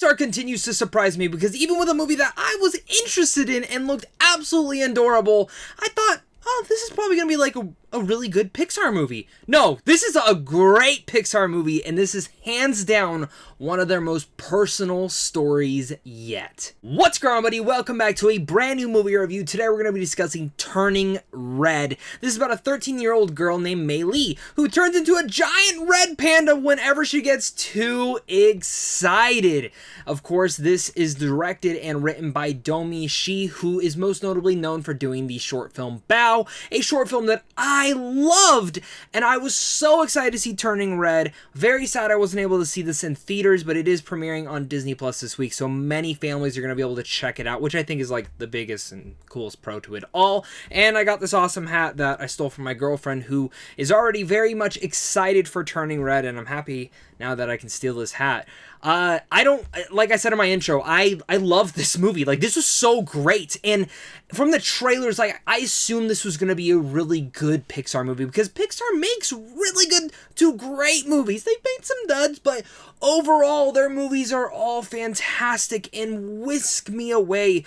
Pixar continues to surprise me because even with a movie that I was interested in and looked absolutely adorable, I thought, oh, this is probably going to be like a really good Pixar movie. No, this is a great Pixar movie, and this is hands down one of their most personal stories yet. What's going on, buddy? Welcome back to a brand new movie review. Today we're going to be discussing Turning Red. This is about a 13-year-old girl named Mei Lee who turns into a giant red panda whenever she gets too excited. Of course, this is directed and written by Domee Shi, who is most notably known for doing the short film Bao, a short film that I loved, and I was so excited to see Turning Red. Very sad I wasn't able to see this in theaters, but it is premiering on Disney Plus this week, so many families are going to be able to check it out, which I think is like the biggest and coolest pro to it all. And I got this awesome hat that I stole from my girlfriend, who is already very much excited for Turning Red, and I'm happy now that I can steal this hat. Like I said in my intro, I love this movie. Like, this was so great. And from the trailers, like, I assumed this was going to be a really good Pixar movie because Pixar makes really good to great movies. They've made some duds, but overall, their movies are all fantastic and whisk me away.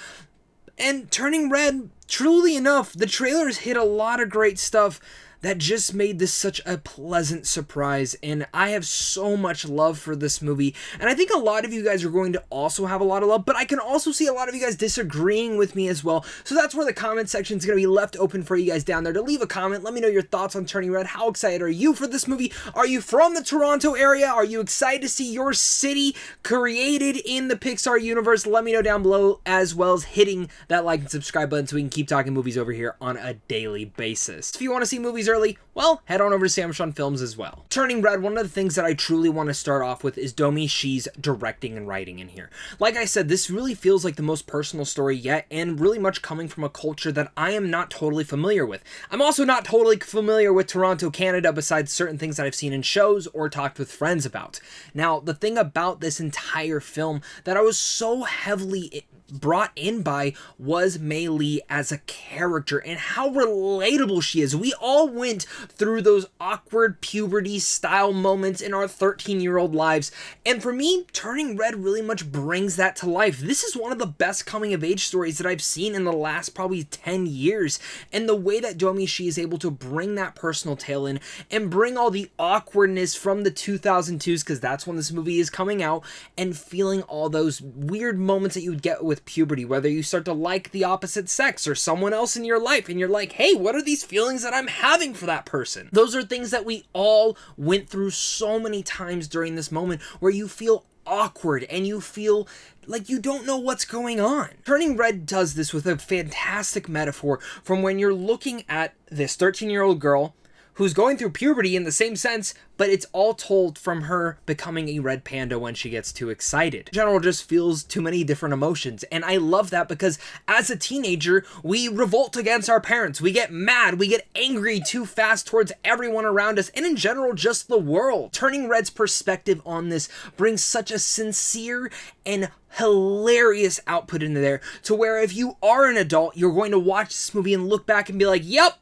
And Turning Red, truly enough, the trailers hit a lot of great stuff that just made this such a pleasant surprise, and I have so much love for this movie, and I think a lot of you guys are going to also have a lot of love, but I can also see a lot of you guys disagreeing with me as well, so that's where the comment section is going to be left open for you guys down there to leave a comment. Let me know your thoughts on Turning Red. How excited are you for this movie? Are you from the Toronto area? Are you excited to see your city created in the Pixar universe? Let me know down below, as well as hitting that like and subscribe button so we can keep talking movies over here on a daily basis. If you want to see movies early, well, head on over to Samshon Films as well. Turning Red, one of the things that I truly want to start off with is Domee Shi's directing and writing in here. Like I said, this really feels like the most personal story yet, and really much coming from a culture that I am not totally familiar with. I'm also not totally familiar with Toronto, Canada, besides certain things that I've seen in shows or talked with friends about. Now, the thing about this entire film that I was so heavily brought in by was Mei Lee as a character and how relatable she is. We all went through those awkward puberty style moments in our 13-year-old lives, and for me, Turning Red really much brings that to life. This is one of the best coming of age stories that I've seen in the last probably 10 years, and the way that Domee Shi is able to bring that personal tale in and bring all the awkwardness from the 2002s, because that's when this movie is coming out, and feeling all those weird moments that you would get with puberty, whether you start to like the opposite sex or someone else in your life and you're like, hey, what are these feelings that I'm having for that person? Those are things that we all went through so many times during this moment where you feel awkward and you feel like you don't know what's going on. Turning Red does this with a fantastic metaphor from when you're looking at this 13-year-old girl who's going through puberty in the same sense, but it's all told from her becoming a red panda when she gets too excited. In general, just feels too many different emotions, and I love that because as a teenager, we revolt against our parents, we get mad, we get angry too fast towards everyone around us, and in general, just the world. Turning Red's perspective on this brings such a sincere and hilarious output into there, to where if you are an adult, you're going to watch this movie and look back and be like, yep,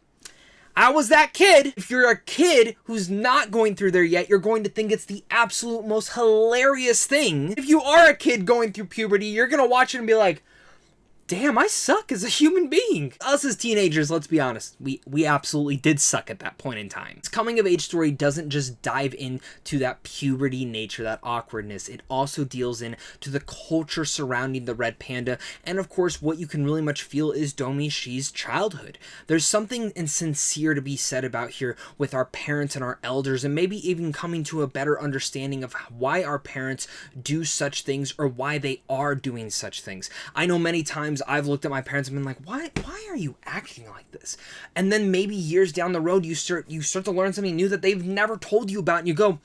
I was that kid. If you're a kid who's not going through there yet, you're going to think it's the absolute most hilarious thing. If you are a kid going through puberty, you're going to watch it and be like, damn, I suck as a human being. Us as teenagers, let's be honest, we absolutely did suck at that point in time. This coming of age story doesn't just dive into that puberty nature, that awkwardness. It also deals into the culture surrounding the red panda. And of course, what you can really much feel is Domee Shi's childhood. There's something insincere to be said about here with our parents and our elders, and maybe even coming to a better understanding of why our parents do such things or why they are doing such things. I know many times I've looked at my parents and been like, why are you acting like this? And then maybe years down the road, you start to learn something new that they've never told you about, and you go,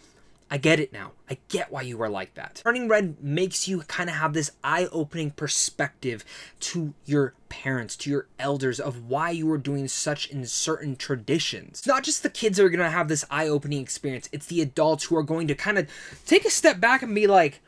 I get it now. I get why you are like that. Turning Red makes you kind of have this eye-opening perspective to your parents, to your elders, of why you are doing such in certain traditions. It's not just the kids that are going to have this eye-opening experience. It's the adults who are going to kind of take a step back and be like,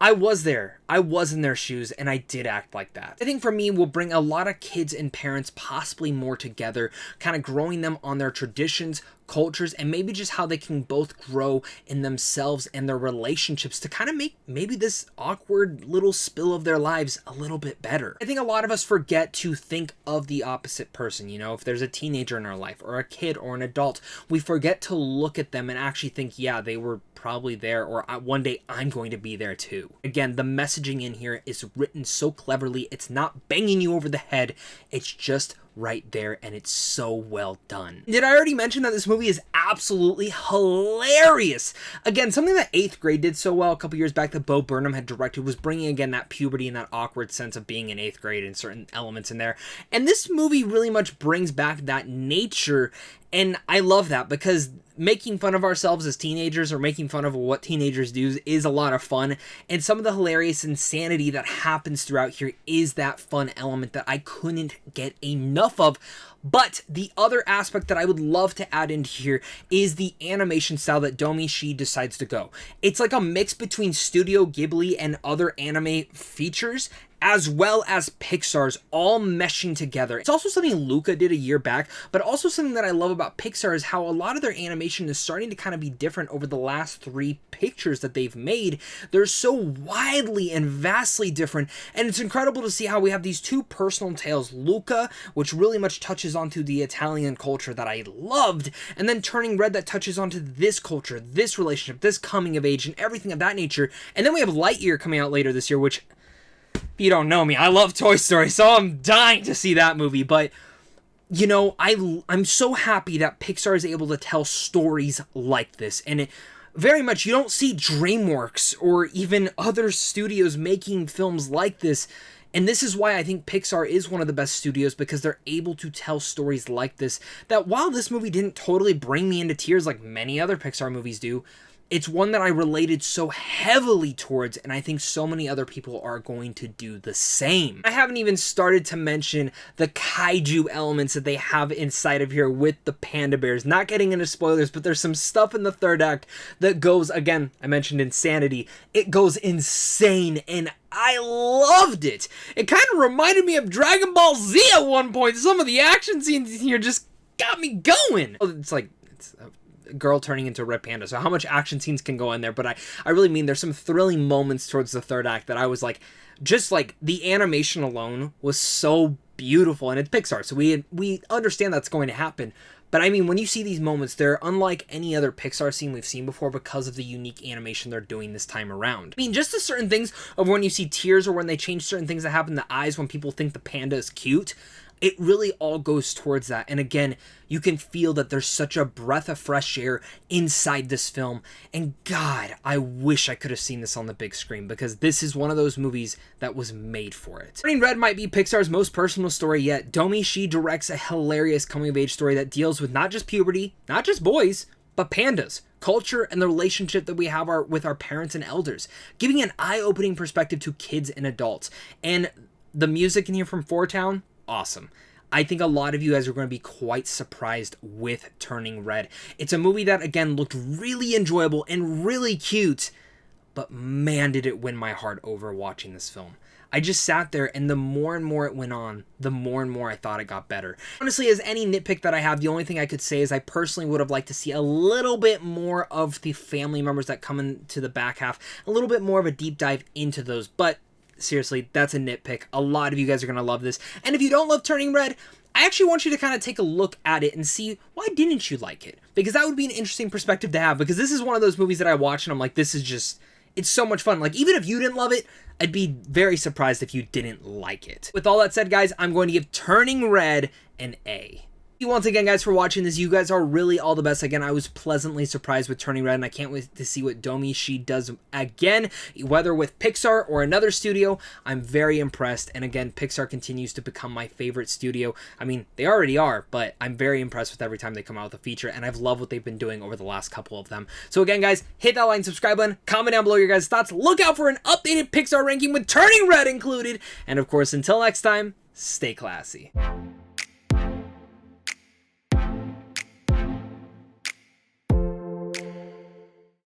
I was there. I was in their shoes, and I did act like that. I think for me, will bring a lot of kids and parents possibly more together, kind of growing them on their traditions, cultures, and maybe just how they can both grow in themselves and their relationships to kind of make maybe this awkward little spill of their lives a little bit better. I think a lot of us forget to think of the opposite person. You know, if there's a teenager in our life or a kid or an adult, we forget to look at them and actually think, yeah, they were probably there, or one day I'm going to be there too. Again, the messaging in here is written so cleverly. It's not banging you over the head. It's just right there, and it's so well done. Did I already mention that this movie is absolutely hilarious? Again, something that 8th Grade did so well a couple years back that Bo Burnham had directed was bringing again that puberty and that awkward sense of being in 8th grade and certain elements in there. And this movie really much brings back that nature, and I love that because making fun of ourselves as teenagers or making fun of what teenagers do is a lot of fun, and some of the hilarious insanity that happens throughout here is that fun element that I couldn't get enough of. But the other aspect that I would love to add in here is the animation style that Domee Shi decides to go. It's like a mix between Studio Ghibli and other anime features, as well as Pixar's, all meshing together. It's also something Luca did a year back, but also something that I love about Pixar is how a lot of their animation is starting to kind of be different over the last 3 pictures that they've made. They're so widely and vastly different, and it's incredible to see how we have these 2 personal tales, Luca, which really much touches onto the Italian culture that I loved, and then Turning Red that touches onto this culture, this relationship, this coming of age, and everything of that nature. And then we have Lightyear coming out later this year, which, if you don't know me, I love Toy Story, so I'm dying to see that movie. But, you know, I'm so happy that Pixar is able to tell stories like this. And very much, you don't see DreamWorks or even other studios making films like this. And this is why I think Pixar is one of the best studios, because they're able to tell stories like this, that while this movie didn't totally bring me into tears like many other Pixar movies do, it's one that I related so heavily towards, and I think so many other people are going to do the same. I haven't even started to mention the kaiju elements that they have inside of here with the panda bears. Not getting into spoilers, but there's some stuff in the 3rd act that goes, again, I mentioned insanity. It goes insane, and I loved it. It kind of reminded me of Dragon Ball Z at one point. Some of the action scenes here just got me going. It's like, it's girl turning into a red panda, so how much action scenes can go in there? But I really mean there's some thrilling moments towards the 3rd act that I was like, just like the animation alone was so beautiful, and it's Pixar, so we understand that's going to happen. But I mean, when you see these moments, they're unlike any other Pixar scene we've seen before because of the unique animation they're doing this time around. I mean, just the certain things of when you see tears or when they change certain things that happen in the eyes when people think the panda is cute, it really all goes towards that. And again, you can feel that there's such a breath of fresh air inside this film. And God, I wish I could have seen this on the big screen, because this is one of those movies that was made for it. Turning Red might be Pixar's most personal story yet. Domee Shi directs a hilarious coming-of-age story that deals with not just puberty, not just boys, but pandas, culture, and the relationship that we have with our parents and elders, giving an eye-opening perspective to kids and adults. And the music in here from Four Town, awesome. I think a lot of you guys are going to be quite surprised with Turning Red. It's a movie that, again, looked really enjoyable and really cute, but man, did it win my heart over watching this film. I just sat there, and the more and more it went on, the more and more I thought it got better. Honestly, as any nitpick that I have, the only thing I could say is I personally would have liked to see a little bit more of the family members that come into the back half, a little bit more of a deep dive into those, but seriously, that's a nitpick. A lot of you guys are going to love this. And if you don't love Turning Red, I actually want you to kind of take a look at it and see, why didn't you like it? Because that would be an interesting perspective to have, because this is one of those movies that I watch and I'm like, this is just, it's so much fun. Like, even if you didn't love it, I'd be very surprised if you didn't like it. With all that said, guys, I'm going to give Turning Red an A. Thank you once again, guys, for watching this. You guys are really all the best. Again, I was pleasantly surprised with Turning Red, and I can't wait to see what Domee Shi does again, whether with Pixar or another studio. I'm very impressed, and again, Pixar continues to become my favorite studio. I mean, they already are, but I'm very impressed with every time they come out with a feature, and I've loved what they've been doing over the last couple of them. So again, guys, hit that like and subscribe button, comment down below your guys' thoughts, look out for an updated Pixar ranking with Turning Red included, and of course, until next time, stay classy.